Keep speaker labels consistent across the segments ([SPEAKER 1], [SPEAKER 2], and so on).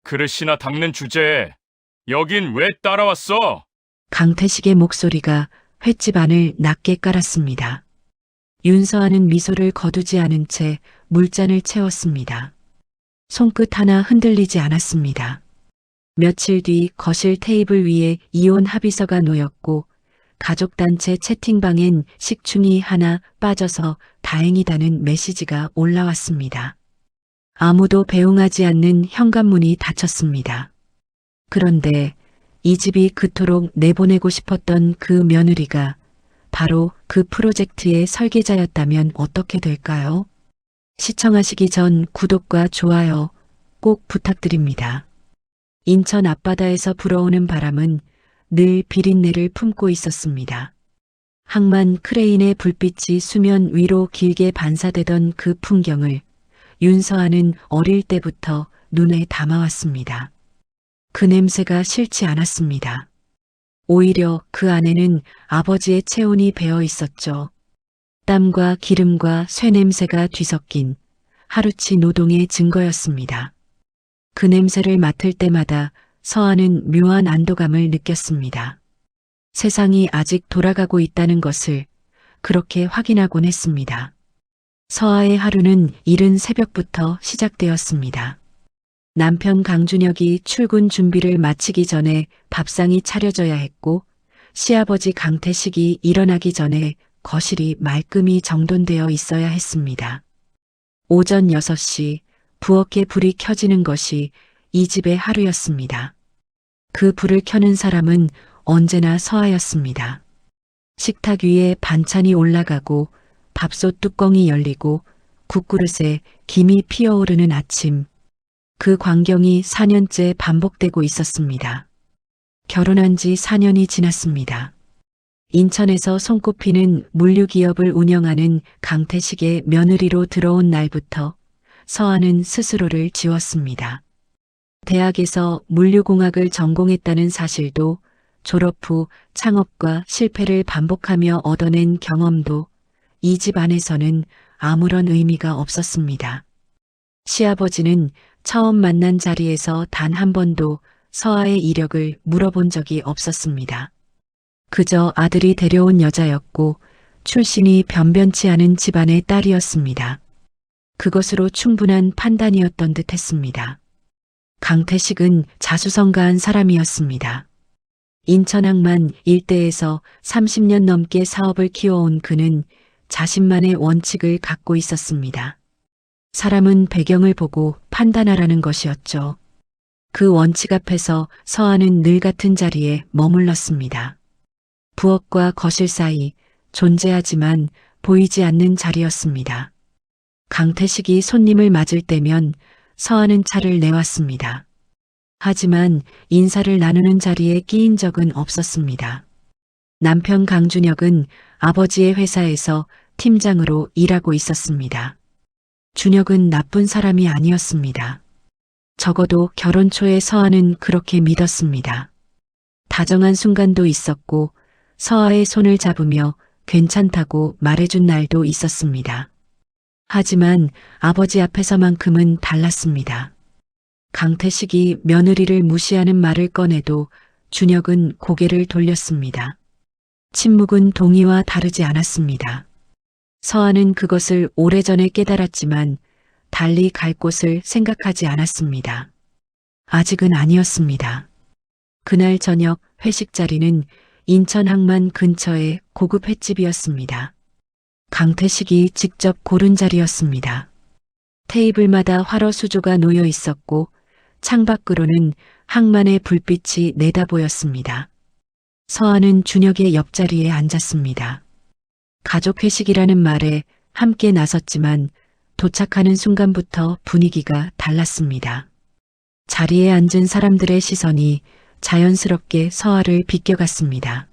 [SPEAKER 1] 그릇이나 닦는 주제에 여긴 왜 따라왔어?
[SPEAKER 2] 강태식의 목소리가 횟집 안을 낮게 깔았습니다. 윤서아는 미소를 거두지 않은 채 물잔을 채웠습니다. 손끝 하나 흔들리지 않았습니다. 며칠 뒤 거실 테이블 위에 이혼 합의서가 놓였고 가족단체 채팅방엔 식충이 하나 빠져서 다행이다는 메시지가 올라왔습니다. 아무도 배웅하지 않는 현관문이 닫혔습니다. 그런데 이 집이 그토록 내보내고 싶었던 그 며느리가 바로 그 프로젝트의 설계자였다면 어떻게 될까요? 시청하시기 전 구독과 좋아요 꼭 부탁드립니다. 인천 앞바다에서 불어오는 바람은 늘 비린내를 품고 있었습니다. 항만 크레인의 불빛이 수면 위로 길게 반사되던 그 풍경을 윤서아는 어릴 때부터 눈에 담아왔습니다. 그 냄새가 싫지 않았습니다. 오히려 그 안에는 아버지의 체온이 배어 있었죠. 땀과 기름과 쇠 냄새가 뒤섞인 하루치 노동의 증거였습니다. 그 냄새를 맡을 때마다 서아는 묘한 안도감을 느꼈습니다. 세상이 아직 돌아가고 있다는 것을 그렇게 확인하곤 했습니다. 서아의 하루는 이른 새벽부터 시작되었습니다. 남편 강준혁이 출근 준비를 마치기 전에 밥상이 차려져야 했고 시아버지 강태식이 일어나기 전에 거실이 말끔히 정돈되어 있어야 했습니다. 오전 6시 부엌에 불이 켜지는 것이 이 집의 하루였습니다. 그 불을 켜는 사람은 언제나 서아였습니다. 식탁 위에 반찬이 올라가고 밥솥 뚜껑이 열리고 국그릇에 김이 피어오르는 아침. 그 광경이 4년째 반복되고 있었습니다. 결혼한 지 4년이 지났습니다. 인천에서 손꼽히는 물류기업을 운영하는 강태식의 며느리로 들어온 날부터 서아는 스스로를 지웠습니다. 대학에서 물류공학을 전공했다는 사실도 졸업 후 창업과 실패를 반복하며 얻어낸 경험도 이 집 안에서는 아무런 의미가 없었습니다. 시아버지는 처음 만난 자리에서 단 한 번도 서아의 이력을 물어본 적이 없었습니다. 그저 아들이 데려온 여자였고 출신이 변변치 않은 집안의 딸이었습니다. 그것으로 충분한 판단이었던 듯 했습니다. 강태식은 자수성가한 사람이었습니다. 인천항만 일대에서 30년 넘게 사업을 키워온 그는 자신만의 원칙을 갖고 있었습니다. 사람은 배경을 보고 판단하라는 것이었죠. 그 원칙 앞에서 서아는 늘 같은 자리에 머물렀습니다. 부엌과 거실 사이 존재하지만 보이지 않는 자리였습니다. 강태식이 손님을 맞을 때면 서아는 차를 내왔습니다. 하지만 인사를 나누는 자리에 끼인 적은 없었습니다. 남편 강준혁은 아버지의 회사에서 팀장으로 일하고 있었습니다. 준혁은 나쁜 사람이 아니었습니다. 적어도 결혼 초에 서아는 그렇게 믿었습니다. 다정한 순간도 있었고 서아의 손을 잡으며 괜찮다고 말해준 날도 있었습니다. 하지만 아버지 앞에서만큼은 달랐습니다. 강태식이 며느리를 무시하는 말을 꺼내도 준혁은 고개를 돌렸습니다. 침묵은 동의와 다르지 않았습니다. 서아는 그것을 오래전에 깨달았지만 달리 갈 곳을 생각하지 않았습니다. 아직은 아니었습니다. 그날 저녁 회식 자리는 인천 항만 근처의 고급 횟집이었습니다. 강태식이 직접 고른 자리였습니다. 테이블마다 활어 수조가 놓여 있었고 창밖으로는 항만의 불빛이 내다보였습니다. 서아는 준혁의 옆자리에 앉았습니다. 가족 회식이라는 말에 함께 나섰지만 도착하는 순간부터 분위기가 달랐습니다. 자리에 앉은 사람들의 시선이 자연스럽게 서아를 비껴갔습니다.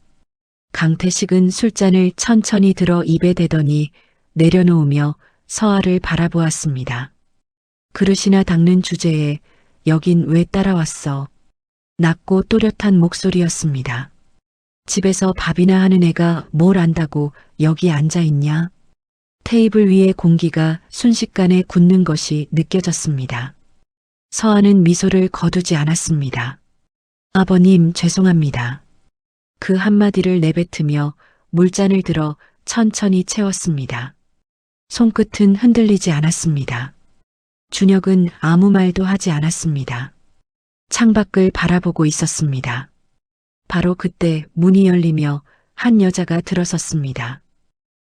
[SPEAKER 2] 강태식은 술잔을 천천히 들어 입에 대더니 내려놓으며 서아를 바라보았습니다. 그릇이나 닦는 주제에 여긴 왜 따라왔어? 낮고 또렷한 목소리였습니다. 집에서 밥이나 하는 애가 뭘 안다고 여기 앉아있냐? 테이블 위의 공기가 순식간에 굳는 것이 느껴졌습니다. 서아는 미소를 거두지 않았습니다. 아버님, 죄송합니다. 그 한마디를 내뱉으며 물잔을 들어 천천히 채웠습니다. 손끝은 흔들리지 않았습니다. 준혁은 아무 말도 하지 않았습니다. 창밖을 바라보고 있었습니다. 바로 그때 문이 열리며 한 여자가 들어섰습니다.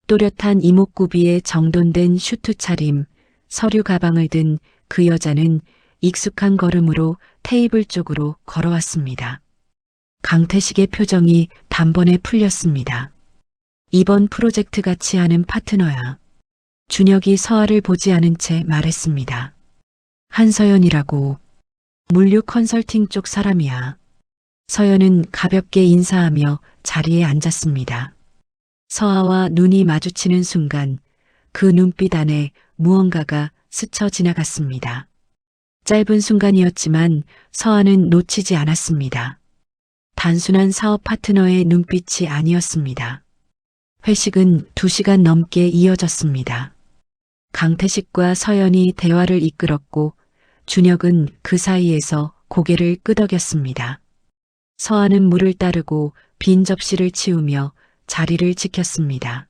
[SPEAKER 2] 또렷한 이목구비에 정돈된 슈트 차림, 서류 가방을 든 그 여자는 익숙한 걸음으로 테이블 쪽으로 걸어왔습니다. 강태식의 표정이 단번에 풀렸습니다. 이번 프로젝트 같이 하는 파트너야. 준혁이 서아를 보지 않은 채 말했습니다. 한서연이라고. 물류 컨설팅 쪽 사람이야. 서연은 가볍게 인사하며 자리에 앉았습니다. 서아와 눈이 마주치는 순간 그 눈빛 안에 무언가가 스쳐 지나갔습니다. 짧은 순간이었지만 서아는 놓치지 않았습니다. 단순한 사업 파트너의 눈빛이 아니었습니다. 회식은 2시간 넘게 이어졌습니다. 강태식과 서연이 대화를 이끌었고 준혁은 그 사이에서 고개를 끄덕였습니다. 서아는 물을 따르고 빈 접시를 치우며 자리를 지켰습니다.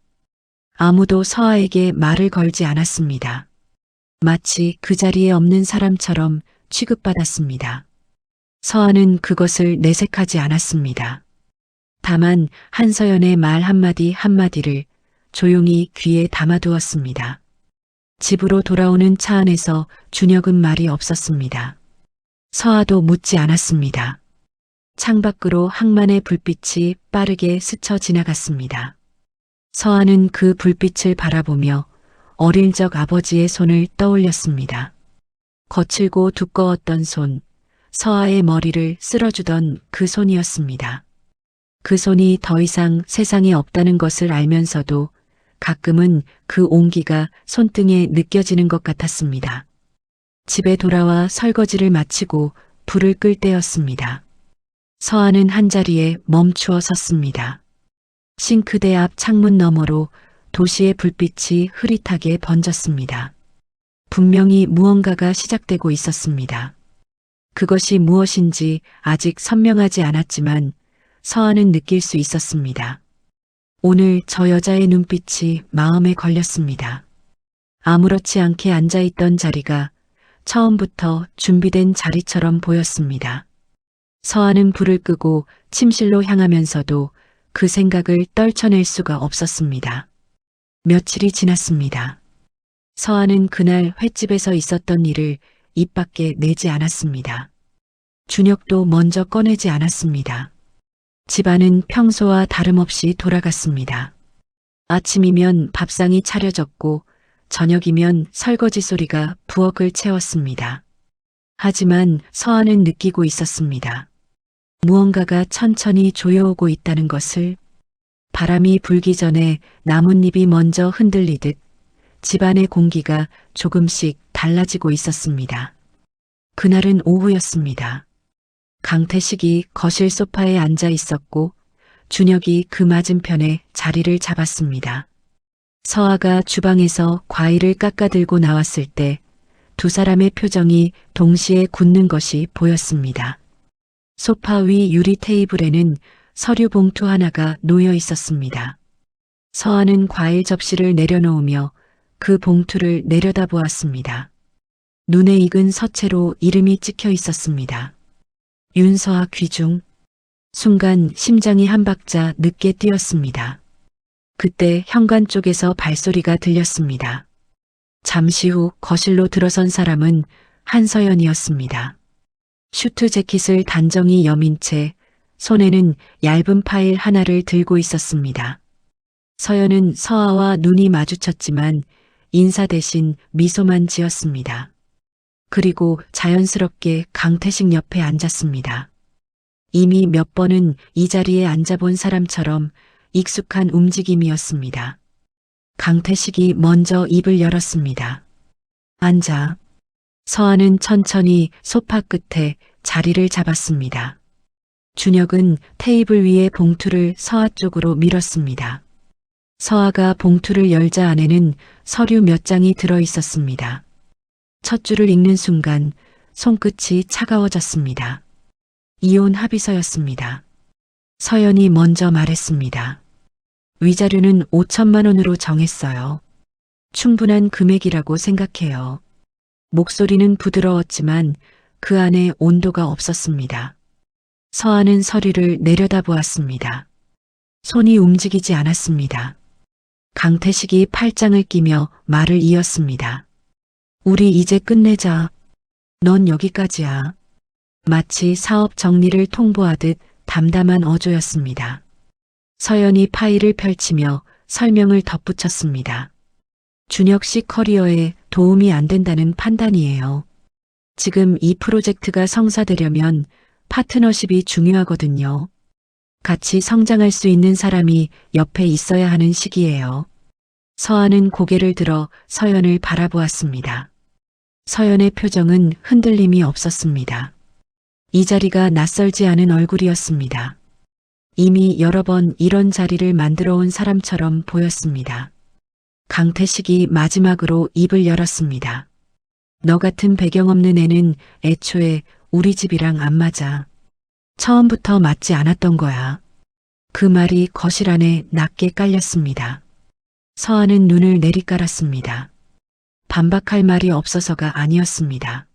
[SPEAKER 2] 아무도 서아에게 말을 걸지 않았습니다. 마치 그 자리에 없는 사람처럼 취급받았습니다. 서아는 그것을 내색하지 않았습니다. 다만 한서연의 말 한마디 한마디를 조용히 귀에 담아두었습니다. 집으로 돌아오는 차 안에서 준혁은 말이 없었습니다. 서아도 묻지 않았습니다. 창밖으로 항만의 불빛이 빠르게 스쳐 지나갔습니다. 서아는 그 불빛을 바라보며 어릴 적 아버지의 손을 떠올렸습니다. 거칠고 두꺼웠던 손, 서아의 머리를 쓸어주던 그 손이었습니다. 그 손이 더 이상 세상에 없다는 것을 알면서도 가끔은 그 온기가 손등에 느껴지는 것 같았습니다. 집에 돌아와 설거지를 마치고 불을 끌 때였습니다. 서아는 한자리에 멈추어 섰습니다. 싱크대 앞 창문 너머로 도시의 불빛이 흐릿하게 번졌습니다. 분명히 무언가가 시작되고 있었습니다. 그것이 무엇인지 아직 선명하지 않았지만 서아는 느낄 수 있었습니다. 오늘 저 여자의 눈빛이 마음에 걸렸습니다. 아무렇지 않게 앉아있던 자리가 처음부터 준비된 자리처럼 보였습니다. 서아는 불을 끄고 침실로 향하면서도 그 생각을 떨쳐낼 수가 없었습니다. 며칠이 지났습니다. 서아는 그날 횟집에서 있었던 일을 입 밖에 내지 않았습니다. 준혁도 먼저 꺼내지 않았습니다. 집안은 평소와 다름없이 돌아갔습니다. 아침이면 밥상이 차려졌고 저녁이면 설거지 소리가 부엌을 채웠습니다. 하지만 서아는 느끼고 있었습니다. 무언가가 천천히 조여오고 있다는 것을. 바람이 불기 전에 나뭇잎이 먼저 흔들리듯 집안의 공기가 조금씩 달라지고 있었습니다. 그날은 오후였습니다. 강태식이 거실 소파에 앉아 있었고 준혁이 그 맞은편에 자리를 잡았습니다. 서아가 주방에서 과일을 깎아들고 나왔을 때 두 사람의 표정이 동시에 굳는 것이 보였습니다. 소파 위 유리 테이블에는 서류 봉투 하나가 놓여 있었습니다. 서아는 과일 접시를 내려놓으며 그 봉투를 내려다보았습니다. 눈에 익은 서체로 이름이 찍혀 있었습니다. 윤서아 귀중. 순간 심장이 한 박자 늦게 뛰었습니다. 그때 현관 쪽에서 발소리가 들렸습니다. 잠시 후 거실로 들어선 사람은 한서연이었습니다. 슈트 재킷을 단정히 여민 채 손에는 얇은 파일 하나를 들고 있었습니다. 서연은 서아와 눈이 마주쳤지만 인사 대신 미소만 지었습니다. 그리고 자연스럽게 강태식 옆에 앉았습니다. 이미 몇 번은 이 자리에 앉아본 사람처럼 익숙한 움직임이었습니다. 강태식이 먼저 입을 열었습니다. 앉아. 서아는 천천히 소파 끝에 자리를 잡았습니다. 준혁은 테이블 위에 봉투를 서아 쪽으로 밀었습니다. 서아가 봉투를 열자 안에는 서류 몇 장이 들어 있었습니다. 첫 줄을 읽는 순간 손끝이 차가워졌습니다. 이혼 합의서였습니다. 서연이 먼저 말했습니다. 위자료는 5천만 원으로 정했어요. 충분한 금액이라고 생각해요. 목소리는 부드러웠지만 그 안에 온도가 없었습니다. 서아는 서류를 내려다보았습니다. 손이 움직이지 않았습니다. 강태식이 팔짱을 끼며 말을 이었습니다. 우리 이제 끝내자. 넌 여기까지야. 마치 사업 정리를 통보하듯 담담한 어조였습니다. 서연이 파일을 펼치며 설명을 덧붙였습니다. 준혁 씨 커리어에 도움이 안 된다는 판단이에요. 지금 이 프로젝트가 성사되려면 파트너십이 중요하거든요. 같이 성장할 수 있는 사람이 옆에 있어야 하는 시기예요. 서아는 고개를 들어 서연을 바라보았습니다. 서연의 표정은 흔들림이 없었습니다. 이 자리가 낯설지 않은 얼굴이었습니다. 이미 여러 번 이런 자리를 만들어 온 사람처럼 보였습니다. 강태식이 마지막으로 입을 열었습니다. 너 같은 배경 없는 애는 애초에 우리 집이랑 안 맞아. 처음부터 맞지 않았던 거야. 그 말이 거실 안에 낮게 깔렸습니다. 서아는 눈을 내리깔았습니다. 반박할 말이 없어서가 아니었습니다.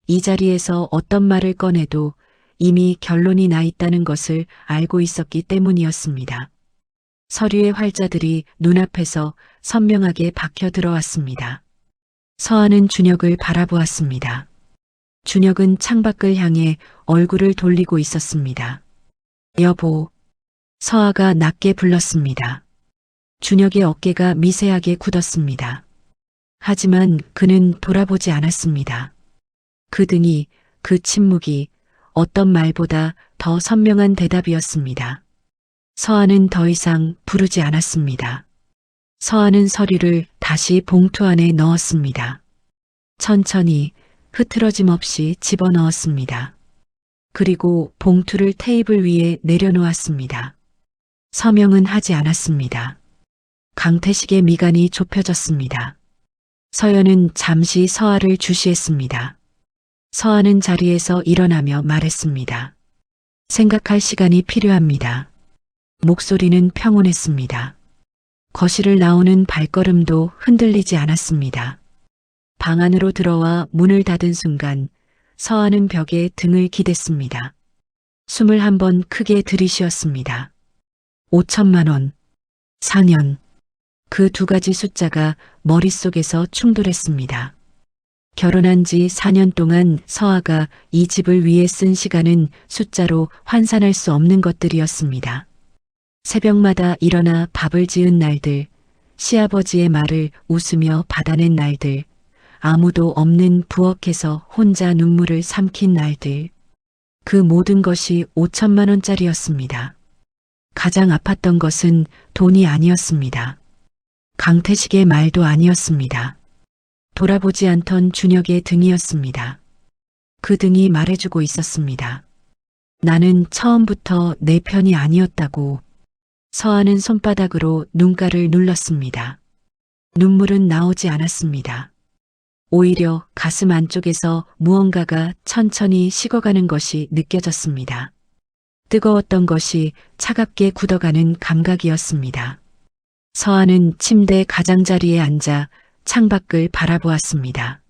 [SPEAKER 2] 이 자리에서 어떤 말을 꺼내도 이미 결론이 나 있다는 것을 알고 있었기 때문이었습니다. 서류의 활자들이 눈앞에서 선명하게 박혀 들어왔습니다. 서아는 준혁을 바라보았습니다. 준혁은 창밖을 향해 얼굴을 돌리고 있었습니다. 여보. 서아가 낮게 불렀습니다. 준혁의 어깨가 미세하게 굳었습니다. 하지만 그는 돌아보지 않았습니다. 그 등이, 그 침묵이 어떤 말보다 더 선명한 대답이었습니다. 서아는 더 이상 부르지 않았습니다. 서아는 서류를 다시 봉투 안에 넣었습니다. 천천히 흐트러짐 없이 집어넣었습니다. 그리고 봉투를 테이블 위에 내려놓았습니다. 서명은 하지 않았습니다. 강태식의 미간이 좁혀졌습니다. 서연은 잠시 서아를 주시했습니다. 서아는 자리에서 일어나며 말했습니다. 생각할 시간이 필요합니다. 목소리는 평온했습니다. 거실을 나오는 발걸음도 흔들리지 않았습니다. 방 안으로 들어와 문을 닫은 순간 서아는 벽에 등을 기댔습니다. 숨을 한번 크게 들이쉬었습니다. 5천만 원, 4년. 그 두 가지 숫자가 머릿속에서 충돌했습니다. 결혼한 지 4년 동안 서아가 이 집을 위해 쓴 시간은 숫자로 환산할 수 없는 것들이었습니다. 새벽마다 일어나 밥을 지은 날들, 시아버지의 말을 웃으며 받아낸 날들, 아무도 없는 부엌에서 혼자 눈물을 삼킨 날들. 그 모든 것이 5천만 원짜리였습니다. 가장 아팠던 것은 돈이 아니었습니다. 강태식의 말도 아니었습니다. 돌아보지 않던 준혁의 등이었습니다. 그 등이 말해주고 있었습니다. 나는 처음부터 내 편이 아니었다고. 서아는 손바닥으로 눈가를 눌렀습니다. 눈물은 나오지 않았습니다. 오히려 가슴 안쪽에서 무언가가 천천히 식어가는 것이 느껴졌습니다. 뜨거웠던 것이 차갑게 굳어가는 감각이었습니다. 서아는 침대 가장자리에 앉아 창밖을 바라보았습니다.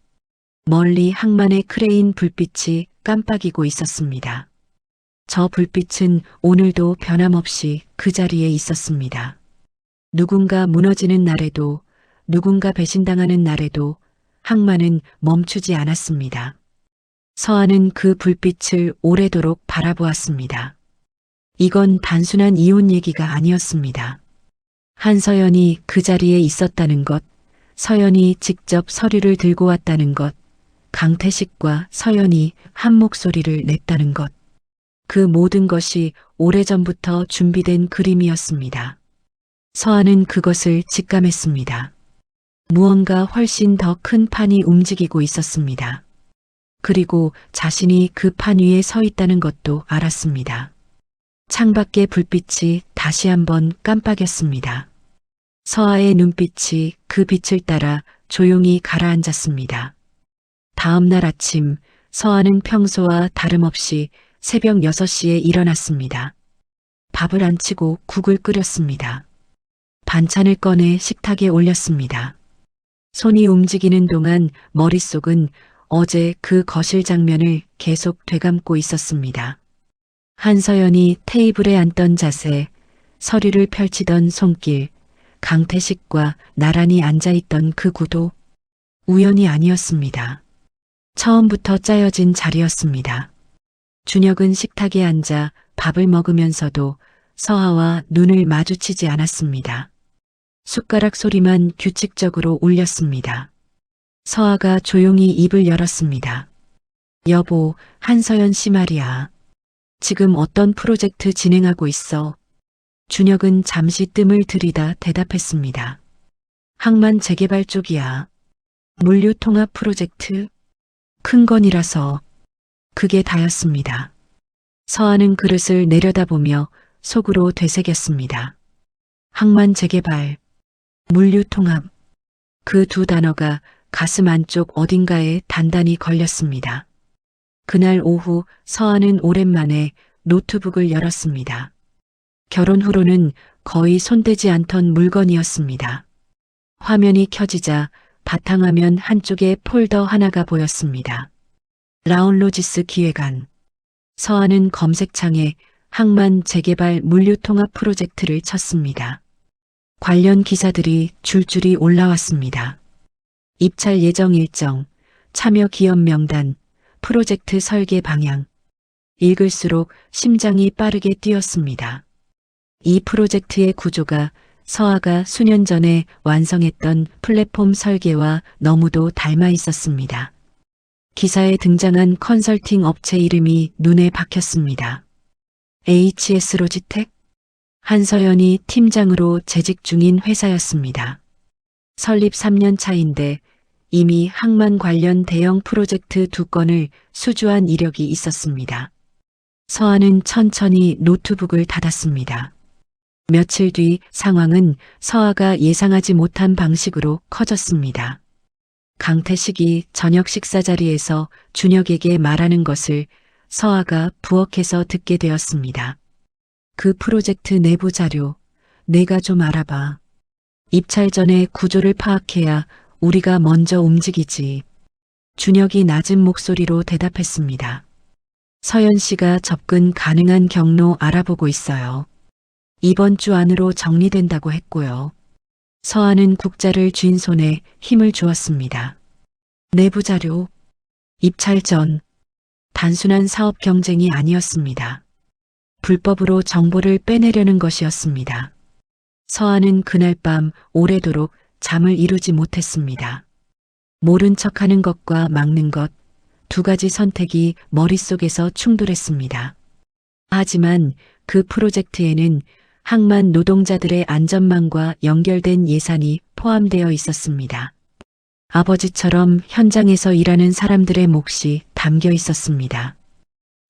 [SPEAKER 2] 멀리 항만의 크레인 불빛이 깜빡이고 있었습니다. 저 불빛은 오늘도 변함없이 그 자리에 있었습니다. 누군가 무너지는 날에도, 누군가 배신당하는 날에도 항만은 멈추지 않았습니다. 서아는 그 불빛을 오래도록 바라보았습니다. 이건 단순한 이혼 얘기가 아니었습니다. 한서연이 그 자리에 있었다는 것, 서연이 직접 서류를 들고 왔다는 것, 강태식과 서연이 한 목소리를 냈다는 것. 그 모든 것이 오래전부터 준비된 그림이었습니다. 서아는 그것을 직감했습니다. 무언가 훨씬 더 큰 판이 움직이고 있었습니다. 그리고 자신이 그 판 위에 서 있다는 것도 알았습니다. 창밖의 불빛이 다시 한번 깜빡였습니다. 서아의 눈빛이 그 빛을 따라 조용히 가라앉았습니다. 다음 날 아침 서아는 평소와 다름없이 새벽 6시에 일어났습니다. 밥을 안 치고 국을 끓였습니다. 반찬을 꺼내 식탁에 올렸습니다. 손이 움직이는 동안 머릿속은 어제 그 거실 장면을 계속 되감고 있었습니다. 한서연이 테이블에 앉던 자세, 서류를 펼치던 손길, 강태식과 나란히 앉아있던 그 구도, 우연이 아니었습니다. 처음부터 짜여진 자리였습니다. 준혁은 식탁에 앉아 밥을 먹으면서도 서아와 눈을 마주치지 않았습니다. 숟가락 소리만 규칙적으로 울렸습니다. 서아가 조용히 입을 열었습니다. 여보, 한서연 씨 말이야. 지금 어떤 프로젝트 진행하고 있어? 준혁은 잠시 뜸을 들이다 대답했습니다. 항만 재개발 쪽이야. 물류 통합 프로젝트? 큰 건이라서. 그게 다였습니다. 서아는 그릇을 내려다보며 속으로 되새겼습니다. 항만 재개발, 물류 통합. 그 두 단어가 가슴 안쪽 어딘가에 단단히 걸렸습니다. 그날 오후 서아는 오랜만에 노트북을 열었습니다. 결혼 후로는 거의 손대지 않던 물건이었습니다. 화면이 켜지자 바탕화면 한쪽에 폴더 하나가 보였습니다. 라운로지스 기획안. 서아는 검색창에 항만 재개발 물류통합 프로젝트를 쳤습니다. 관련 기사들이 줄줄이 올라왔습니다. 입찰 예정 일정, 참여 기업 명단, 프로젝트 설계 방향. 읽을수록 심장이 빠르게 뛰었습니다. 이 프로젝트의 구조가 서아가 수년 전에 완성했던 플랫폼 설계와 너무도 닮아 있었습니다. 기사에 등장한 컨설팅 업체 이름이 눈에 박혔습니다. HS 로지텍? 한서연이 팀장으로 재직 중인 회사였습니다. 설립 3년 차인데 이미 항만 관련 대형 프로젝트 2건을 수주한 이력이 있었습니다. 서아는 천천히 노트북을 닫았습니다. 며칠 뒤 상황은 서아가 예상하지 못한 방식으로 커졌습니다. 강태식이 저녁 식사 자리에서 준혁에게 말하는 것을 서아가 부엌에서 듣게 되었습니다. 그 프로젝트 내부 자료, 내가 좀 알아봐. 입찰 전에 구조를 파악해야 우리가 먼저 움직이지. 준혁이 낮은 목소리로 대답했습니다. 서연 씨가 접근 가능한 경로 알아보고 있어요. 이번 주 안으로 정리된다고 했고요. 서아는 국자를 쥔 손에 힘을 주었습니다. 내부 자료, 입찰 전, 단순한 사업 경쟁이 아니었습니다. 불법으로 정보를 빼내려는 것이었습니다. 서아는 그날 밤 오래도록 잠을 이루지 못했습니다. 모른 척하는 것과 막는 것, 두 가지 선택이 머릿속에서 충돌했습니다. 하지만 그 프로젝트에는 항만 노동자들의 안전망과 연결된 예산이 포함되어 있었습니다. 아버지처럼 현장에서 일하는 사람들의 몫이 담겨 있었습니다.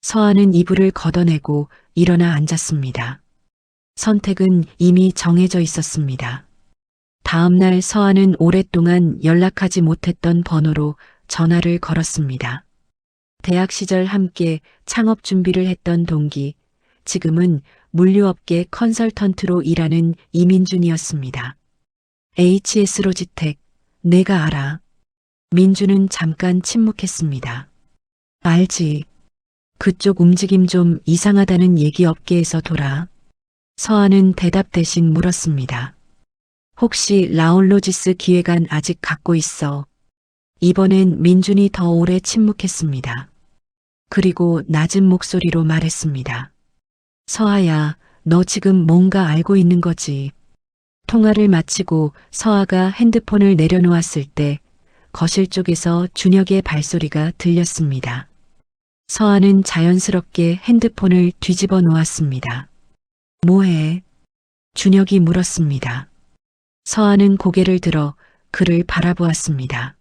[SPEAKER 2] 서아는 이불을 걷어내고 일어나 앉았습니다. 선택은 이미 정해져 있었습니다. 다음 날 서아는 오랫동안 연락하지 못했던 번호로 전화를 걸었습니다. 대학 시절 함께 창업 준비를 했던 동기, 지금은 물류업계 컨설턴트로 일하는 이민준이었습니다. HS 로지텍, 내가 알아. 민준은 잠깐 침묵했습니다. 알지. 그쪽 움직임 좀 이상하다는 얘기 업계에서 돌아. 서아는 대답 대신 물었습니다. 혹시 라운로지스 기획안 아직 갖고 있어? 이번엔 민준이 더 오래 침묵했습니다. 그리고 낮은 목소리로 말했습니다. 서아야, 너 지금 뭔가 알고 있는 거지. 통화를 마치고 서아가 핸드폰을 내려놓았을 때 거실 쪽에서 준혁의 발소리가 들렸습니다. 서아는 자연스럽게 핸드폰을 뒤집어 놓았습니다. 뭐해? 준혁이 물었습니다. 서아는 고개를 들어 그를 바라보았습니다.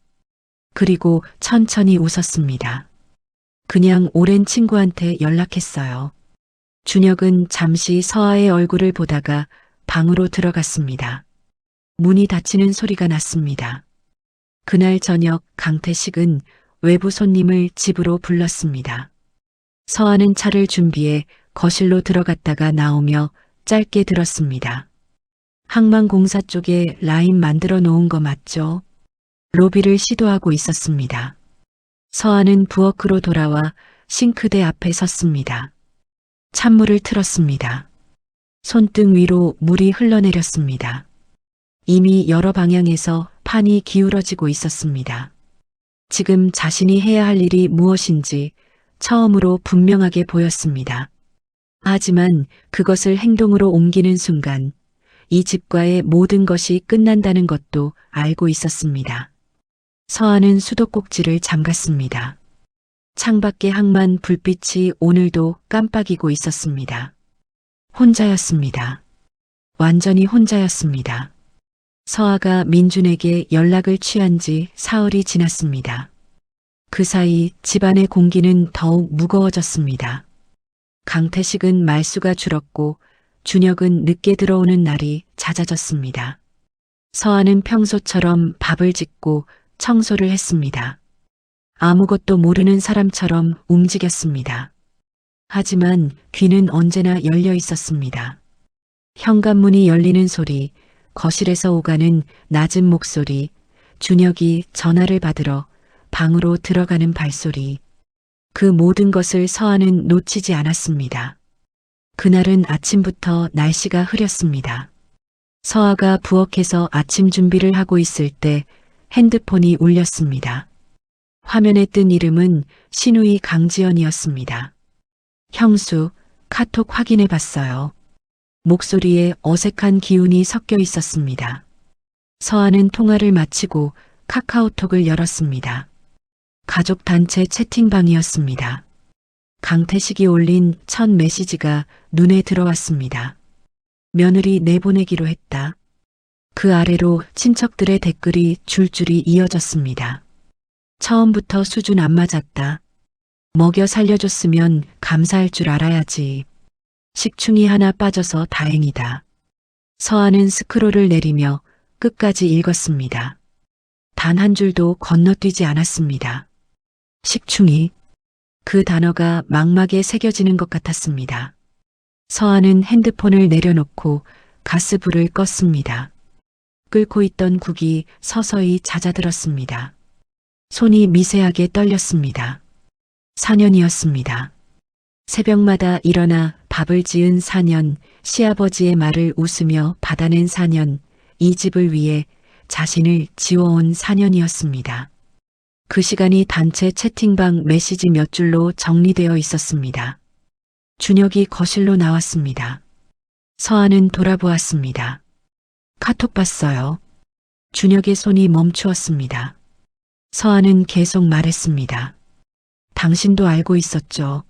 [SPEAKER 2] 그리고 천천히 웃었습니다. 그냥 오랜 친구한테 연락했어요. 준혁은 잠시 서아의 얼굴을 보다가 방으로 들어갔습니다. 문이 닫히는 소리가 났습니다. 그날 저녁 강태식은 외부 손님을 집으로 불렀습니다. 서아는 차를 준비해 거실로 들어갔다가 나오며 짧게 들었습니다. 항만공사 쪽에 라인 만들어 놓은 거 맞죠? 로비를 시도하고 있었습니다. 서아는 부엌으로 돌아와 싱크대 앞에 섰습니다. 찬물을 틀었습니다. 손등 위로 물이 흘러내렸습니다. 이미 여러 방향에서 판이 기울어지고 있었습니다. 지금 자신이 해야 할 일이 무엇인지 처음으로 분명하게 보였습니다. 하지만 그것을 행동으로 옮기는 순간 이 집과의 모든 것이 끝난다는 것도 알고 있었습니다. 서아는 수도꼭지를 잠갔습니다. 창밖의 항만 불빛이 오늘도 깜빡이고 있었습니다. 혼자였습니다. 완전히 혼자였습니다. 서아가 민준에게 연락을 취한 지 사흘이 지났습니다. 그 사이 집안의 공기는 더욱 무거워졌습니다. 강태식은 말수가 줄었고 준혁은 늦게 들어오는 날이 잦아졌습니다. 서아는 평소처럼 밥을 짓고 청소를 했습니다. 아무것도 모르는 사람처럼 움직였습니다. 하지만 귀는 언제나 열려 있었습니다. 현관문이 열리는 소리, 거실에서 오가는 낮은 목소리, 준혁이 전화를 받으러 방으로 들어가는 발소리. 그 모든 것을 서아는 놓치지 않았습니다. 그날은 아침부터 날씨가 흐렸습니다. 서아가 부엌에서 아침 준비를 하고 있을 때 핸드폰이 울렸습니다. 화면에 뜬 이름은 신우이 강지연이었습니다. 형수, 카톡 확인해 봤어요. 목소리에 어색한 기운이 섞여 있었습니다. 서아는 통화를 마치고 카카오톡을 열었습니다. 가족 단체 채팅방이었습니다. 강태식이 올린 첫 메시지가 눈에 들어왔습니다. 며느리 내보내기로 했다. 그 아래로 친척들의 댓글이 줄줄이 이어졌습니다. 처음부터 수준 안 맞았다. 먹여 살려줬으면 감사할 줄 알아야지. 식충이 하나 빠져서 다행이다. 서아는 스크롤을 내리며 끝까지 읽었습니다. 단 한 줄도 건너뛰지 않았습니다. 식충이. 그 단어가 망막에 새겨지는 것 같았습니다. 서아는 핸드폰을 내려놓고 가스불을 껐습니다. 끓고 있던 국이 서서히 잦아들었습니다. 손이 미세하게 떨렸습니다. 4년이었습니다. 새벽마다 일어나 밥을 지은 4년, 시아버지의 말을 웃으며 받아낸 4년, 이 집을 위해 자신을 지워온 4년이었습니다. 그 시간이 단체 채팅방 메시지 몇 줄로 정리되어 있었습니다. 준혁이 거실로 나왔습니다. 서아는 돌아보았습니다. 카톡 봤어요. 준혁의 손이 멈추었습니다. 서아는 계속 말했습니다. 당신도 알고 있었죠.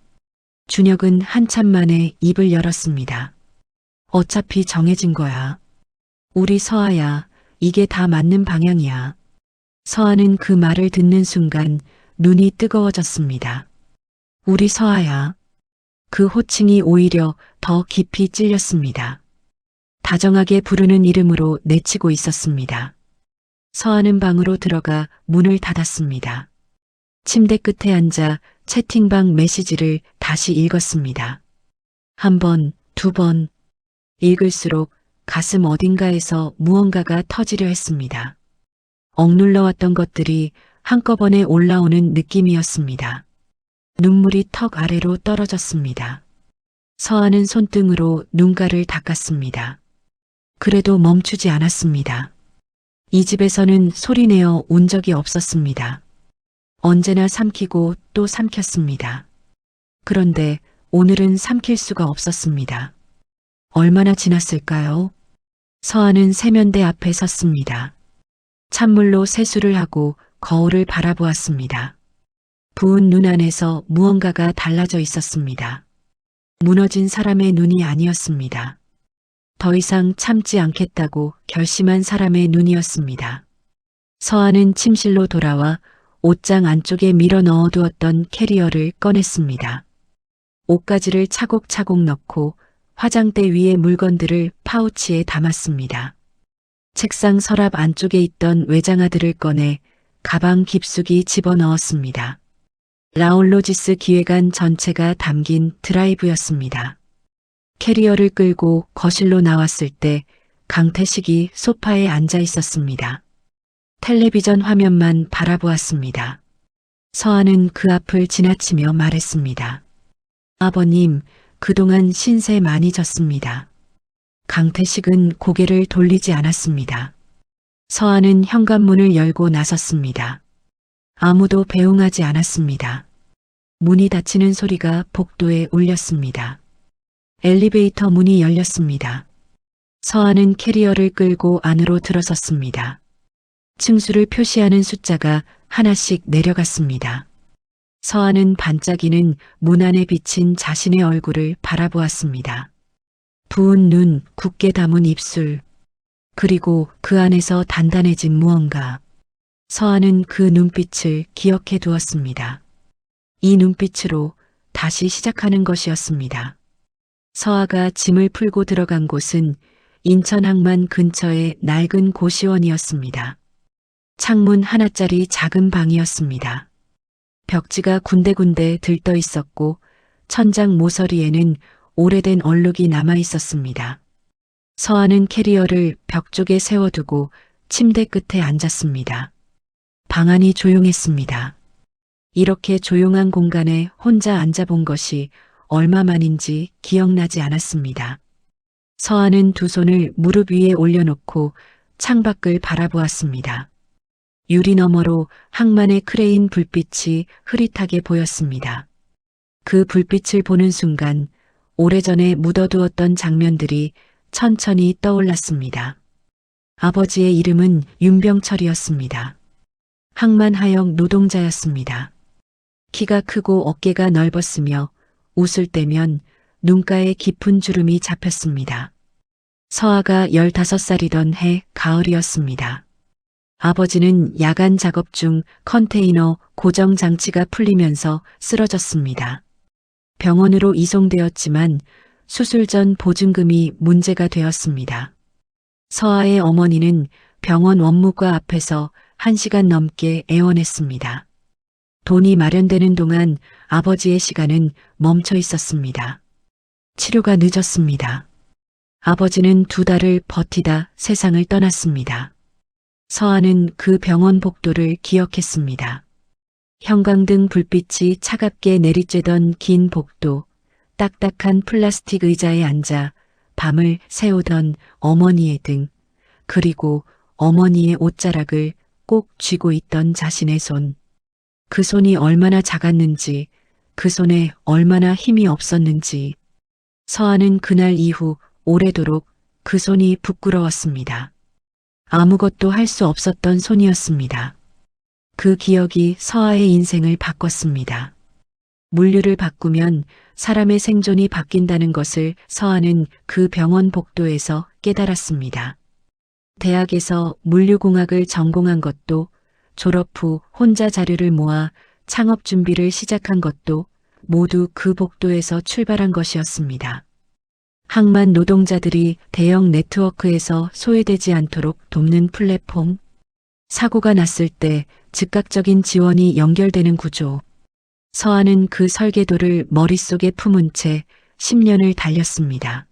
[SPEAKER 2] 준혁은 한참 만에 입을 열었습니다. 어차피 정해진 거야. 우리 서아야, 이게 다 맞는 방향이야. 서아는 그 말을 듣는 순간 눈이 뜨거워졌습니다. 우리 서아야. 그 호칭이 오히려 더 깊이 찔렸습니다. 다정하게 부르는 이름으로 내치고 있었습니다. 서아는 방으로 들어가 문을 닫았습니다. 침대 끝에 앉아 채팅방 메시지를 다시 읽었습니다. 한 번, 두 번. 읽을수록 가슴 어딘가에서 무언가가 터지려 했습니다. 억눌러왔던 것들이 한꺼번에 올라오는 느낌이었습니다. 눈물이 턱 아래로 떨어졌습니다. 서아는 손등으로 눈가를 닦았습니다. 그래도 멈추지 않았습니다. 이 집에서는 소리내어 운 적이 없었습니다. 언제나 삼키고 또 삼켰습니다. 그런데 오늘은 삼킬 수가 없었습니다. 얼마나 지났을까요? 서아는 세면대 앞에 섰습니다. 찬물로 세수를 하고 거울을 바라보았습니다. 부은 눈 안에서 무언가가 달라져 있었습니다. 무너진 사람의 눈이 아니었습니다. 더 이상 참지 않겠다고 결심한 사람의 눈이었습니다. 서아는 침실로 돌아와 옷장 안쪽에 밀어 넣어두었던 캐리어를 꺼냈습니다. 옷가지를 차곡차곡 넣고 화장대 위의 물건들을 파우치에 담았습니다. 책상 서랍 안쪽에 있던 외장하드를 꺼내 가방 깊숙이 집어넣었습니다. 라올로지스 기획안 전체가 담긴 드라이브였습니다. 캐리어를 끌고 거실로 나왔을 때 강태식이 소파에 앉아 있었습니다. 텔레비전 화면만 바라보았습니다. 서아는 그 앞을 지나치며 말했습니다. 아버님, 그동안 신세 많이 졌습니다. 강태식은 고개를 돌리지 않았습니다. 서아는 현관문을 열고 나섰습니다. 아무도 배웅하지 않았습니다. 문이 닫히는 소리가 복도에 울렸습니다. 엘리베이터 문이 열렸습니다. 서아는 캐리어를 끌고 안으로 들어섰습니다. 층수를 표시하는 숫자가 하나씩 내려갔습니다. 서아는 반짝이는 문 안에 비친 자신의 얼굴을 바라보았습니다. 부은 눈, 굳게 담은 입술, 그리고 그 안에서 단단해진 무언가. 서아는 그 눈빛을 기억해 두었습니다. 이 눈빛으로 다시 시작하는 것이었습니다. 서아가 짐을 풀고 들어간 곳은 인천항만 근처의 낡은 고시원이었습니다. 창문 하나짜리 작은 방이었습니다. 벽지가 군데군데 들떠 있었고 천장 모서리에는 오래된 얼룩이 남아 있었습니다. 서아는 캐리어를 벽 쪽에 세워두고 침대 끝에 앉았습니다. 방 안이 조용했습니다. 이렇게 조용한 공간에 혼자 앉아본 것이 얼마만인지 기억나지 않았습니다. 서아는 두 손을 무릎 위에 올려놓고 창밖을 바라보았습니다. 유리 너머로 항만의 크레인 불빛이 흐릿하게 보였습니다. 그 불빛을 보는 순간 오래전에 묻어두었던 장면들이 천천히 떠올랐습니다. 아버지의 이름은 윤병철이었습니다. 항만 하역 노동자였습니다. 키가 크고 어깨가 넓었으며 웃을 때면 눈가에 깊은 주름이 잡혔습니다. 서아가 15살이던 해 가을이었습니다. 아버지는 야간 작업 중 컨테이너 고정 장치가 풀리면서 쓰러졌습니다. 병원으로 이송되었지만 수술 전 보증금이 문제가 되었습니다. 서아의 어머니는 병원 원무과 앞에서 1시간 넘게 애원했습니다. 돈이 마련되는 동안 아버지의 시간은 멈춰 있었습니다. 치료가 늦었습니다. 아버지는 2달을 버티다 세상을 떠났습니다. 서아는 그 병원 복도를 기억했습니다. 형광등 불빛이 차갑게 내리쬐던 긴 복도, 딱딱한 플라스틱 의자에 앉아 밤을 새우던 어머니의 등, 그리고 어머니의 옷자락을 꼭 쥐고 있던 자신의 손. 그 손이 얼마나 작았는지, 그 손에 얼마나 힘이 없었는지. 서아는 그날 이후 오래도록 그 손이 부끄러웠습니다. 아무것도 할 수 없었던 손이었습니다. 그 기억이 서아의 인생을 바꿨습니다. 물류를 바꾸면 사람의 생존이 바뀐다는 것을 서아는 그 병원 복도에서 깨달았습니다. 대학에서 물류공학을 전공한 것도, 졸업 후 혼자 자료를 모아 창업 준비를 시작한 것도 모두 그 복도에서 출발한 것이었습니다. 항만 노동자들이 대형 네트워크에서 소외되지 않도록 돕는 플랫폼, 사고가 났을 때 즉각적인 지원이 연결되는 구조. 서아는 그 설계도를 머릿속에 품은 채 10년을 달렸습니다.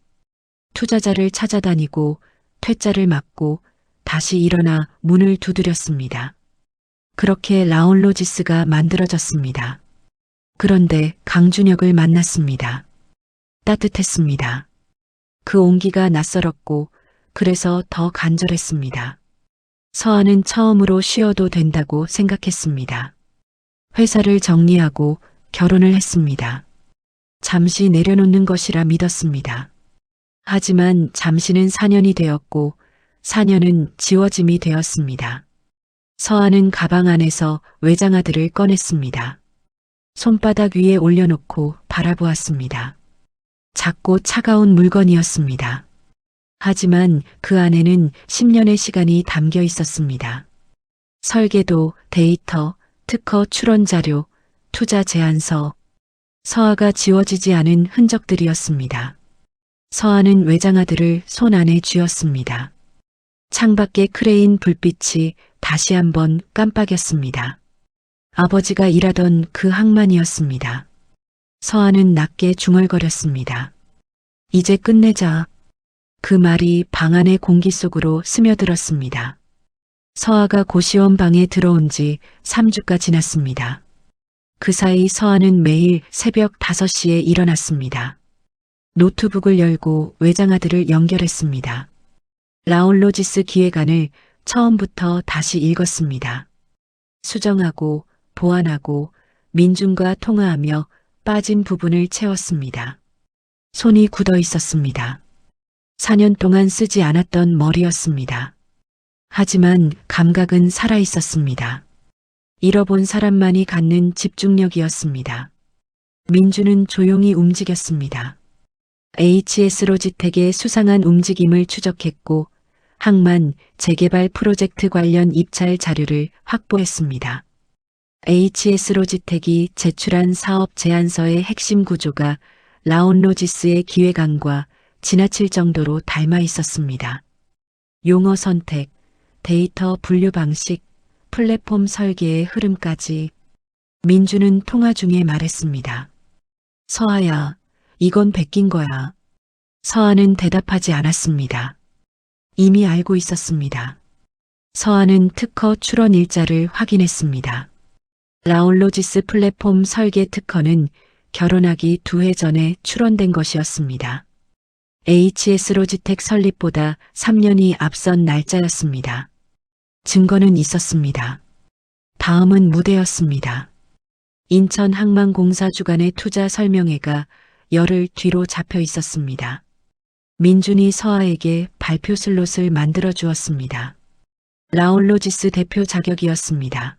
[SPEAKER 2] 투자자를 찾아다니고 퇴짜를 막고 다시 일어나 문을 두드렸습니다. 그렇게 라올로지스가 만들어졌습니다. 그런데 강준혁을 만났습니다. 따뜻했습니다. 그 온기가 낯설었고 그래서 더 간절했습니다. 서아는 처음으로 쉬어도 된다고 생각했습니다. 회사를 정리하고 결혼을 했습니다. 잠시 내려놓는 것이라 믿었습니다. 하지만 잠시는 4년이 되었고 4년은 지워짐이 되었습니다. 서아는 가방 안에서 외장하드를 꺼냈습니다. 손바닥 위에 올려놓고 바라보았습니다. 작고 차가운 물건이었습니다. 하지만 그 안에는 10년의 시간이 담겨 있었습니다. 설계도, 데이터, 특허 출원 자료, 투자 제안서. 서아가 지워지지 않은 흔적들이었습니다. 서아는 외장하드를 손 안에 쥐었습니다. 창밖의 크레인 불빛이 다시 한번 깜빡였습니다. 아버지가 일하던 그 항만이었습니다. 서아는 낮게 중얼거렸습니다. 이제 끝내자. 그 말이 방 안의 공기 속으로 스며들었습니다. 서아가 고시원 방에 들어온 지 3주가 지났습니다. 그 사이 서아는 매일 새벽 5시에 일어났습니다. 노트북을 열고 외장하드를 연결했습니다. 라올로지스 기획안을 처음부터 다시 읽었습니다. 수정하고 보완하고 민중과 통화하며 빠진 부분을 채웠습니다. 손이 굳어 있었습니다. 4년 동안 쓰지 않았던 머리였습니다. 하지만 감각은 살아 있었습니다. 잃어본 사람만이 갖는 집중력이었습니다. 민주는 조용히 움직였습니다. HS 로지텍의 수상한 움직임을 추적했고 항만 재개발 프로젝트 관련 입찰 자료를 확보했습니다. HS 로지텍이 제출한 사업 제안서의 핵심 구조가 라온로지스의 기획안과 지나칠 정도로 닮아 있었습니다. 용어 선택, 데이터 분류 방식, 플랫폼 설계의 흐름까지. 민주는 통화 중에 말했습니다. 서아야, 이건 베낀 거야. 서아는 대답하지 않았습니다. 이미 알고 있었습니다. 서아는 특허 출원 일자를 확인했습니다. 라올로지스 플랫폼 설계 특허는 결혼하기 2해 전에 출원된 것이었습니다. HS 로지텍 설립보다 3년이 앞선 날짜였습니다. 증거는 있었습니다. 다음은 무대였습니다. 인천 항만공사 주간의 투자 설명회가 열흘 뒤로 잡혀 있었습니다. 민준이 서아에게 발표 슬롯을 만들어 주었습니다. 라올로지스 대표 자격이었습니다.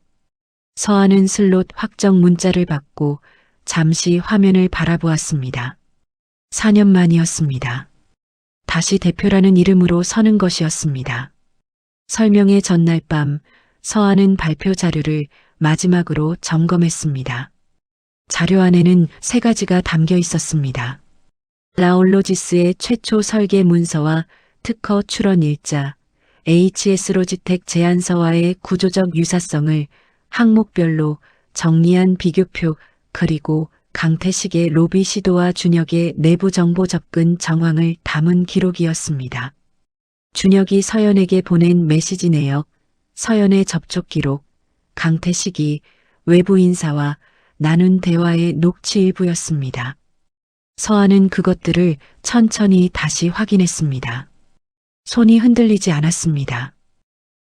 [SPEAKER 2] 서아는 슬롯 확정 문자를 받고 잠시 화면을 바라보았습니다. 4년 만이었습니다. 다시 대표라는 이름으로 서는 것이었습니다. 설명회 전날 밤 서아는 발표 자료를 마지막으로 점검했습니다. 자료 안에는 3가지가 담겨 있었습니다. 라올로지스의 최초 설계 문서와 특허 출원 일자, HS 로지텍 제안서와의 구조적 유사성을 항목별로 정리한 비교표, 그리고 강태식의 로비 시도와 준혁의 내부 정보 접근 정황을 담은 기록이었습니다. 준혁이 서연에게 보낸 메시지 내역, 서연의 접촉 기록, 강태식이 외부 인사와 나눈 대화의 녹취 일부였습니다. 서아는 그것들을 천천히 다시 확인했습니다. 손이 흔들리지 않았습니다.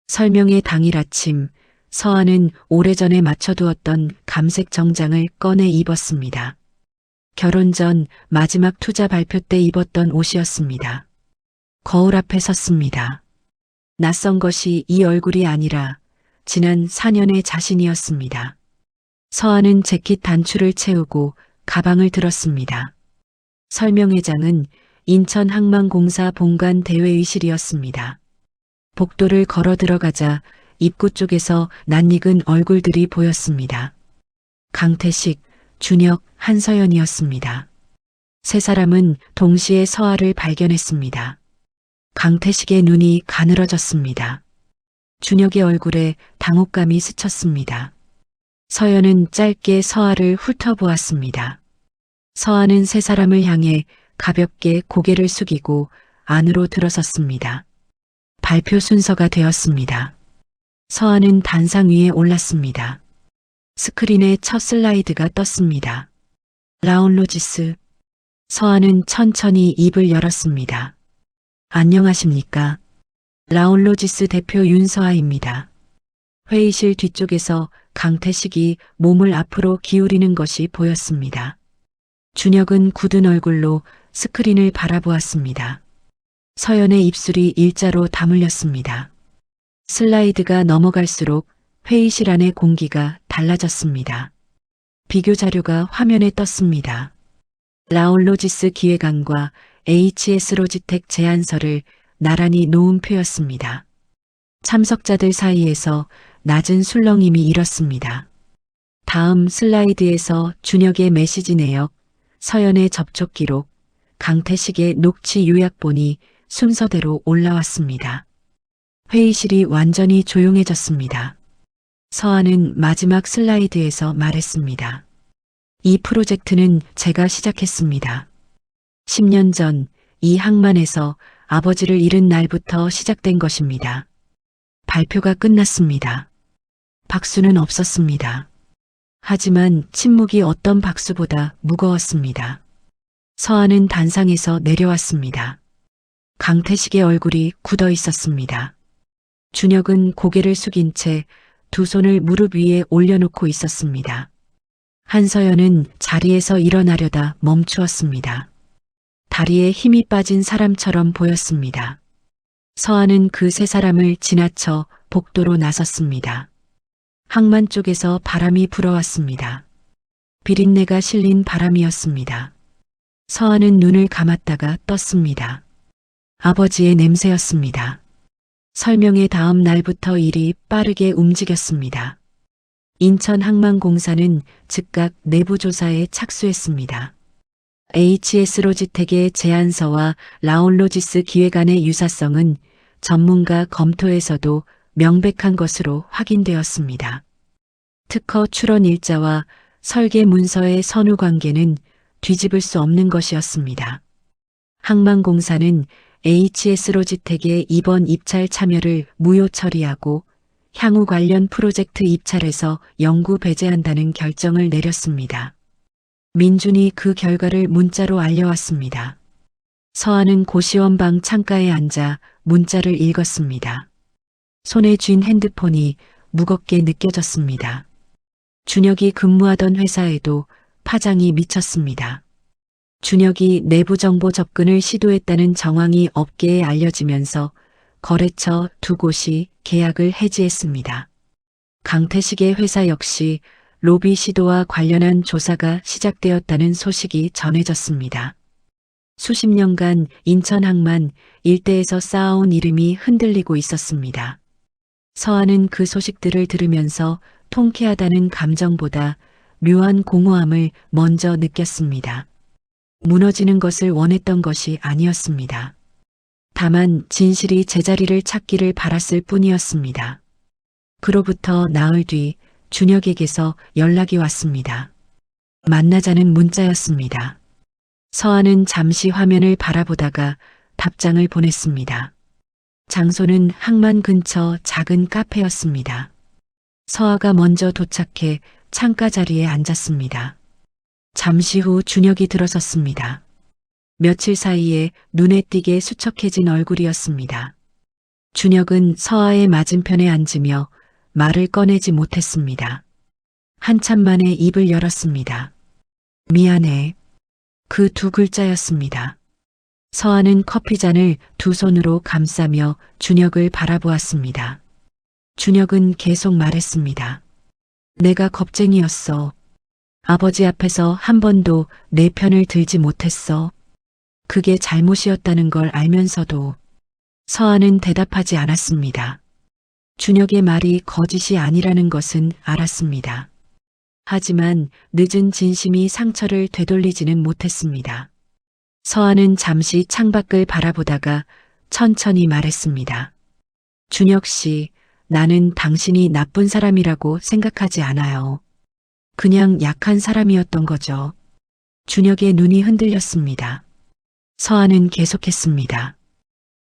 [SPEAKER 2] 설명회 당일 아침, 서아는 오래전에 맞춰두었던 감색 정장을 꺼내 입었습니다. 결혼 전 마지막 투자 발표 때 입었던 옷이었습니다. 거울 앞에 섰습니다. 낯선 것이 이 얼굴이 아니라 지난 4년의 자신이었습니다. 서아는 재킷 단추를 채우고 가방을 들었습니다. 설명회장은 인천 항만공사 본관 대회의실이었습니다. 복도를 걸어 들어가자 입구 쪽에서 낯익은 얼굴들이 보였습니다. 강태식, 준혁, 한서연이었습니다. 3사람은 동시에 서아를 발견했습니다. 강태식의 눈이 가늘어졌습니다. 준혁의 얼굴에 당혹감이 스쳤습니다. 서연은 짧게 서아를 훑어보았습니다. 서아는 3사람을 향해 가볍게 고개를 숙이고 안으로 들어섰습니다. 발표 순서가 되었습니다. 서아는 단상 위에 올랐습니다. 스크린에 첫 슬라이드가 떴습니다. 라온로지스. 서아는 천천히 입을 열었습니다. 안녕하십니까. 라온로지스 대표 윤서아입니다. 회의실 뒤쪽에서 강태식이 몸을 앞으로 기울이는 것이 보였습니다. 준혁은 굳은 얼굴로 스크린을 바라보았습니다. 서연의 입술이 일자로 다물렸습니다. 슬라이드가 넘어갈수록 회의실 안의 공기가 달라졌습니다. 비교 자료가 화면에 떴습니다. 라올로지스 기획안과 HS 로지텍 제안서를 나란히 놓은 표였습니다. 참석자들 사이에서 낮은 술렁임이 일었습니다. 다음 슬라이드에서 준혁의 메시지 내역, 서연의 접촉 기록, 강태식의 녹취 요약본이 순서대로 올라왔습니다. 회의실이 완전히 조용해졌습니다. 서한은 마지막 슬라이드에서 말했습니다. 이 프로젝트는 제가 시작했습니다. 10년 전 이 항만에서 아버지를 잃은 날부터 시작된 것입니다. 발표가 끝났습니다. 박수는 없었습니다. 하지만 침묵이 어떤 박수보다 무거웠습니다. 서한은 단상에서 내려왔습니다. 강태식의 얼굴이 굳어 있었습니다. 준혁은 고개를 숙인 채 두 손을 무릎 위에 올려놓고 있었습니다. 한서연은 자리에서 일어나려다 멈추었습니다. 다리에 힘이 빠진 사람처럼 보였습니다. 서한은 그 세 사람을 지나쳐 복도로 나섰습니다. 항만 쪽에서 바람이 불어왔습니다. 비린내가 실린 바람이었습니다. 서한은 눈을 감았다가 떴습니다. 아버지의 냄새였습니다. 설명의 다음 날부터 일이 빠르게 움직였습니다. 인천항만공사는 즉각 내부조사에 착수했습니다. HS로지텍의 제안서와 라온로지스 기획안의 유사성은 전문가 검토에서도 명백한 것으로 확인되었습니다. 특허 출원 일자와 설계 문서의 선후 관계는 뒤집을 수 없는 것이었습니다. 항만공사는 HS로지텍의 이번 입찰 참여를 무효 처리하고 향후 관련 프로젝트 입찰에서 영구 배제한다는 결정을 내렸습니다. 민준이 그 결과를 문자로 알려왔습니다. 서한은 고시원방 창가에 앉아 문자를 읽었습니다. 손에 쥔 핸드폰이 무겁게 느껴졌습니다. 준혁이 근무하던 회사에도 파장이 미쳤습니다. 준혁이 내부 정보 접근을 시도했다는 정황이 업계에 알려지면서 거래처 두 곳이 계약을 해지했습니다. 강태식의 회사 역시 로비 시도와 관련한 조사가 시작되었다는 소식이 전해졌습니다. 수십 년간 인천항만 일대에서 쌓아온 이름이 흔들리고 있었습니다. 서한은 그 소식들을 들으면서 통쾌하다는 감정보다 묘한 공허함을 먼저 느꼈습니다. 무너지는 것을 원했던 것이 아니었습니다. 다만 진실이 제자리를 찾기를 바랐을 뿐이었습니다. 그로부터 나흘 뒤 준혁에게서 연락이 왔습니다. 만나자는 문자였습니다. 서한은 잠시 화면을 바라보다가 답장을 보냈습니다. 장소는 항만 근처 작은 카페였습니다. 서아가 먼저 도착해 창가 자리에 앉았습니다. 잠시 후 준혁이 들어섰습니다. 며칠 사이에 눈에 띄게 수척해진 얼굴이었습니다. 준혁은 서아의 맞은편에 앉으며 말을 꺼내지 못했습니다. 한참 만에 입을 열었습니다. 미안해. 그 두 글자였습니다. 서한은 커피잔을 두 손으로 감싸며 준혁을 바라보았습니다. 준혁은 계속 말했습니다. 내가 겁쟁이였어. 아버지 앞에서 한 번도 내 편을 들지 못했어. 그게 잘못이었다는 걸 알면서도. 서한은 대답하지 않았습니다. 준혁의 말이 거짓이 아니라는 것은 알았습니다. 하지만 늦은 진심이 상처를 되돌리지는 못했습니다. 서한은 잠시 창밖을 바라보다가 천천히 말했습니다. 준혁 씨, 나는 당신이 나쁜 사람이라고 생각하지 않아요. 그냥 약한 사람이었던 거죠. 준혁의 눈이 흔들렸습니다. 서한은 계속했습니다.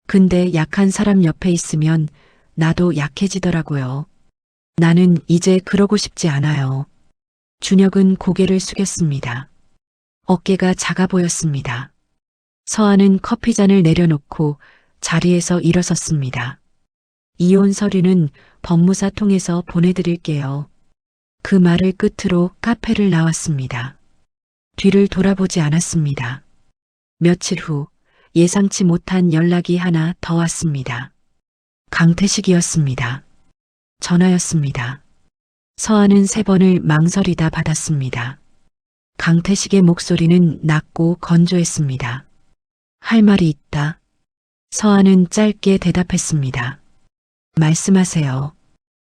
[SPEAKER 2] 근데 약한 사람 옆에 있으면 나도 약해지더라고요. 나는 이제 그러고 싶지 않아요. 준혁은 고개를 숙였습니다. 어깨가 작아 보였습니다. 서한은 커피잔을 내려놓고 자리에서 일어섰습니다. 이혼 서류는 법무사 통해서 보내드릴게요. 그 말을 끝으로 카페를 나왔습니다. 뒤를 돌아보지 않았습니다. 며칠 후 예상치 못한 연락이 하나 더 왔습니다. 강태식이었습니다. 전화였습니다. 서한은 3번을 망설이다 받았습니다. 강태식의 목소리는 낮고 건조했습니다. 할 말이 있다. 서한은 짧게 대답했습니다. 말씀하세요.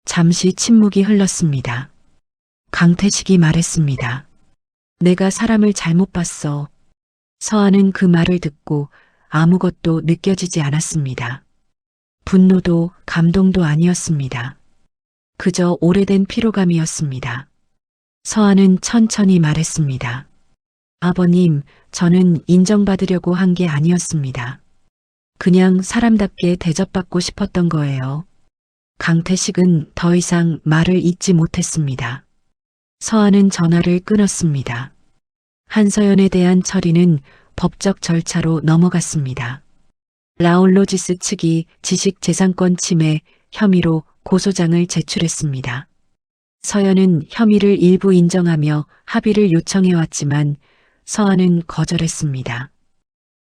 [SPEAKER 2] 잠시 침묵이 흘렀습니다. 강태식이 말했습니다. 내가 사람을 잘못 봤어. 서한은 그 말을 듣고 아무것도 느껴지지 않았습니다. 분노도 감동도 아니었습니다. 그저 오래된 피로감이었습니다. 서한은 천천히 말했습니다. 아버님, 저는 인정받으려고 한 게 아니었습니다. 그냥 사람답게 대접받고 싶었던 거예요. 강태식은 더 이상 말을 잇지 못했습니다. 서한은 전화를 끊었습니다. 한서연에 대한 처리는 법적 절차로 넘어갔습니다. 라올로지스 측이 지식재산권 침해 혐의로 고소장을 제출했습니다. 서연은 혐의를 일부 인정하며 합의를 요청해왔지만 서한은 거절했습니다.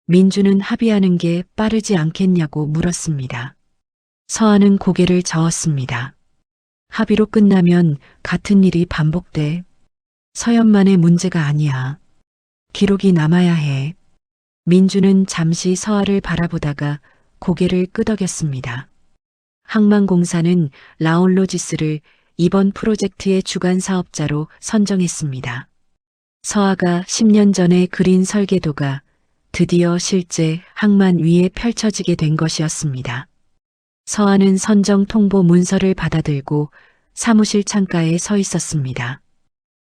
[SPEAKER 2] 민주는 합의하는 게 빠르지 않겠냐고 물었습니다. 서한은 고개를 저었습니다. 합의로 끝나면 같은 일이 반복돼. 서연만의 문제가 아니야. 기록이 남아야 해. 민주는 잠시 서아를 바라보다가 고개를 끄덕였습니다. 항만공사는 라올로지스를 이번 프로젝트의 주간 사업자로 선정했습니다. 서아가 10년 전에 그린 설계도가 드디어 실제 항만 위에 펼쳐지게 된 것이었습니다. 서아는 선정 통보 문서를 받아들고 사무실 창가에 서 있었습니다.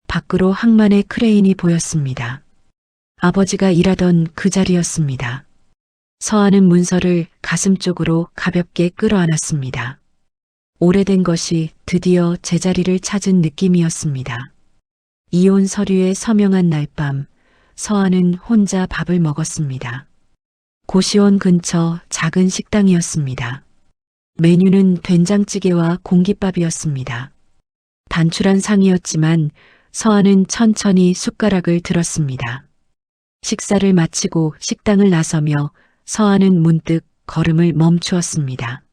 [SPEAKER 2] 밖으로 항만의 크레인이 보였습니다. 아버지가 일하던 그 자리였습니다. 서아는 문서를 가슴 쪽으로 가볍게 끌어안았습니다. 오래된 것이 드디어 제자리를 찾은 느낌이었습니다. 이혼 서류에 서명한 날 밤, 서아는 혼자 밥을 먹었습니다. 고시원 근처 작은 식당이었습니다. 메뉴는 된장찌개와 공깃밥이었습니다. 단출한 상이었지만 서아는 천천히 숟가락을 들었습니다. 식사를 마치고 식당을 나서며 서아는 문득 걸음을 멈추었습니다.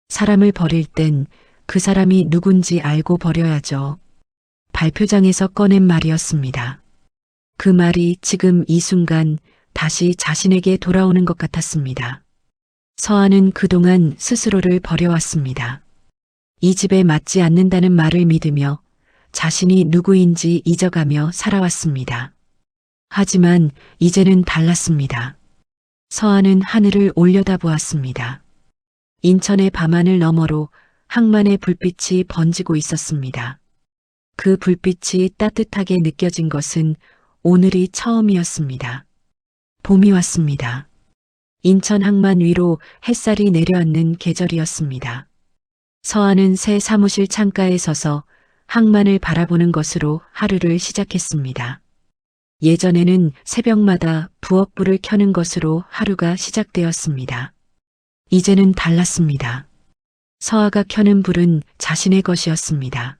[SPEAKER 2] 사람을 버릴 땐 그 사람이 누군지 알고 버려야죠. 발표장에서 꺼낸 말이었습니다. 그 말이 지금 이 순간 다시 자신에게 돌아오는 것 같았습니다. 서아는 그동안 스스로를 버려왔습니다. 이 집에 맞지 않는다는 말을 믿으며 자신이 누구인지 잊어가며 살아왔습니다. 하지만 이제는 달랐습니다. 서아는 하늘을 올려다보았습니다. 인천의 밤하늘 너머로 항만의 불빛이 번지고 있었습니다. 그 불빛이 따뜻하게 느껴진 것은 오늘이 처음이었습니다. 봄이 왔습니다. 인천 항만 위로 햇살이 내려앉는 계절이었습니다. 서아는 새 사무실 창가에 서서 항만을 바라보는 것으로 하루를 시작했습니다. 예전에는 새벽마다 부엌불을 켜는 것으로 하루가 시작되었습니다. 이제는 달랐습니다. 서아가 켜는 불은 자신의 것이었습니다.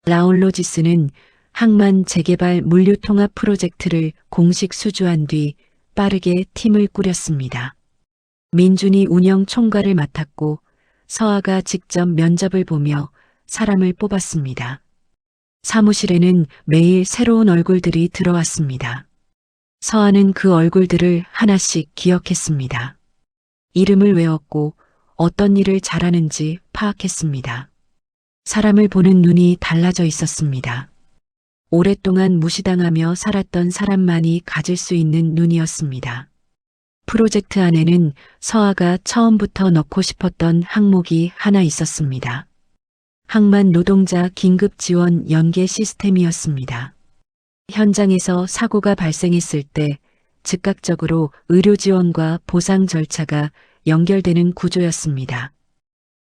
[SPEAKER 2] 라올로지스는 항만 재개발 물류통합 프로젝트를 공식 수주한 뒤 빠르게 팀을 꾸렸습니다. 민준이 운영 총괄을 맡았고 서아가 직접 면접을 보며 사람을 뽑았습니다. 사무실에는 매일 새로운 얼굴들이 들어왔습니다. 서아는 그 얼굴들을 하나씩 기억했습니다. 이름을 외웠고 어떤 일을 잘하는지 파악했습니다. 사람을 보는 눈이 달라져 있었습니다. 오랫동안 무시당하며 살았던 사람만이 가질 수 있는 눈이었습니다. 프로젝트 안에는 서아가 처음부터 넣고 싶었던 항목이 하나 있었습니다. 항만 노동자 긴급 지원 연계 시스템이었습니다. 현장에서 사고가 발생했을 때 즉각적으로 의료 지원과 보상 절차가 연결되는 구조였습니다.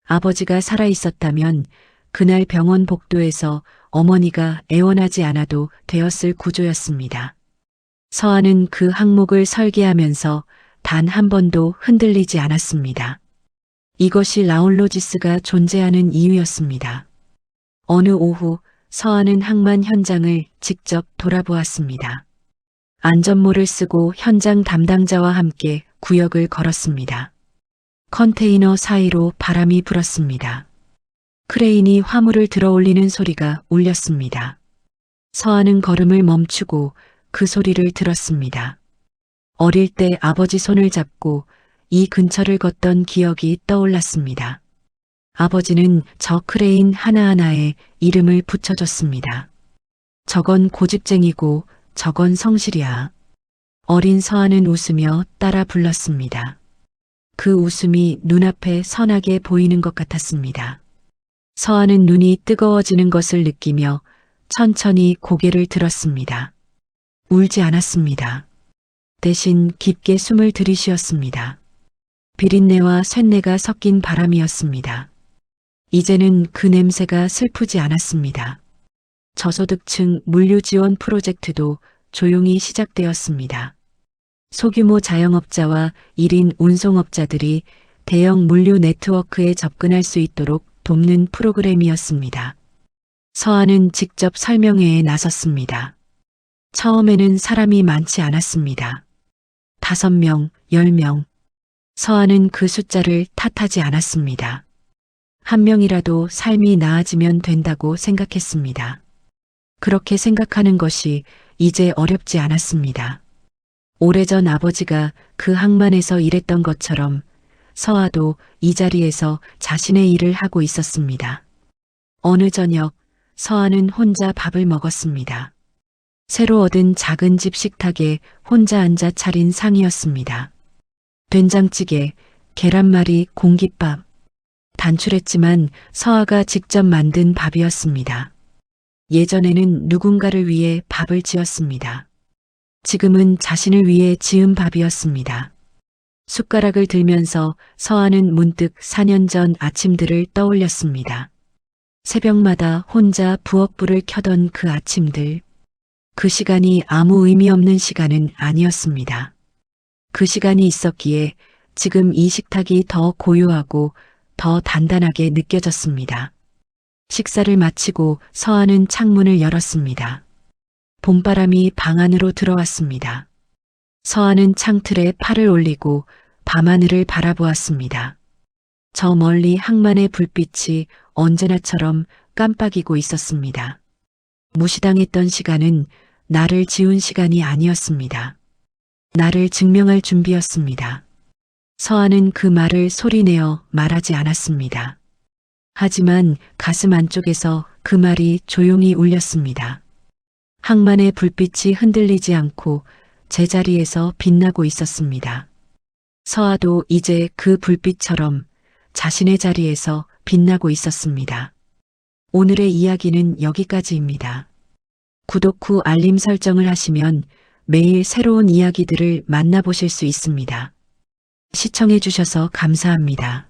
[SPEAKER 2] 아버지가 살아 있었다면 그날 병원 복도에서 어머니가 애원하지 않아도 되었을 구조였습니다. 서아는 그 항목을 설계하면서 단 한 번도 흔들리지 않았습니다. 이것이 라올로지스가 존재하는 이유였습니다. 어느 오후 서아는 항만 현장을 직접 돌아보았습니다. 안전모를 쓰고 현장 담당자와 함께 구역을 걸었습니다. 컨테이너 사이로 바람이 불었습니다. 크레인이 화물을 들어올리는 소리가 울렸습니다. 서아는 걸음을 멈추고 그 소리를 들었습니다. 어릴 때 아버지 손을 잡고 이 근처를 걷던 기억이 떠올랐습니다. 아버지는 저 크레인 하나하나에 이름을 붙여줬습니다. 저건 고집쟁이고 저건 성실이야. 어린 서아는 웃으며 따라 불렀습니다. 그 웃음이 눈앞에 선하게 보이는 것 같았습니다. 서아는 눈이 뜨거워지는 것을 느끼며 천천히 고개를 들었습니다. 울지 않았습니다. 대신 깊게 숨을 들이쉬었습니다. 비린내와 쇳내가 섞인 바람이었습니다. 이제는 그 냄새가 슬프지 않았습니다. 저소득층 물류 지원 프로젝트도 조용히 시작되었습니다. 소규모 자영업자와 1인 운송업자들이 대형 물류 네트워크에 접근할 수 있도록 돕는 프로그램이었습니다. 서아는 직접 설명회에 나섰습니다. 처음에는 사람이 많지 않았습니다. 5명, 10명. 서아는 그 숫자를 탓하지 않았습니다. 한 명이라도 삶이 나아지면 된다고 생각했습니다. 그렇게 생각하는 것이 이제 어렵지 않았습니다. 오래전 아버지가 그 항만에서 일했던 것처럼 서아도 이 자리에서 자신의 일을 하고 있었습니다. 어느 저녁 서아는 혼자 밥을 먹었습니다. 새로 얻은 작은 집 식탁에 혼자 앉아 차린 상이었습니다. 된장찌개, 계란말이, 공깃밥. 단출했지만 서아가 직접 만든 밥이었습니다. 예전에는 누군가를 위해 밥을 지었습니다. 지금은 자신을 위해 지은 밥이었습니다. 숟가락을 들면서 서아는 문득 4년 전 아침들을 떠올렸습니다. 새벽마다 혼자 부엌불을 켜던 그 아침들. 그 시간이 아무 의미 없는 시간은 아니었습니다. 그 시간이 있었기에 지금 이 식탁이 더 고요하고 더 단단하게 느껴졌습니다. 식사를 마치고 서아는 창문을 열었습니다. 봄바람이 방 안으로 들어왔습니다. 서아는 창틀에 팔을 올리고 밤하늘을 바라보았습니다. 저 멀리 항만의 불빛이 언제나처럼 깜빡이고 있었습니다. 무시당했던 시간은 나를 지운 시간이 아니었습니다. 나를 증명할 준비였습니다. 서아는 그 말을 소리내어 말하지 않았습니다. 하지만 가슴 안쪽에서 그 말이 조용히 울렸습니다. 항만의 불빛이 흔들리지 않고 제자리에서 빛나고 있었습니다. 서아도 이제 그 불빛처럼 자신의 자리에서 빛나고 있었습니다. 오늘의 이야기는 여기까지입니다. 구독 후 알림 설정을 하시면 매일 새로운 이야기들을 만나보실 수 있습니다. 시청해 주셔서 감사합니다.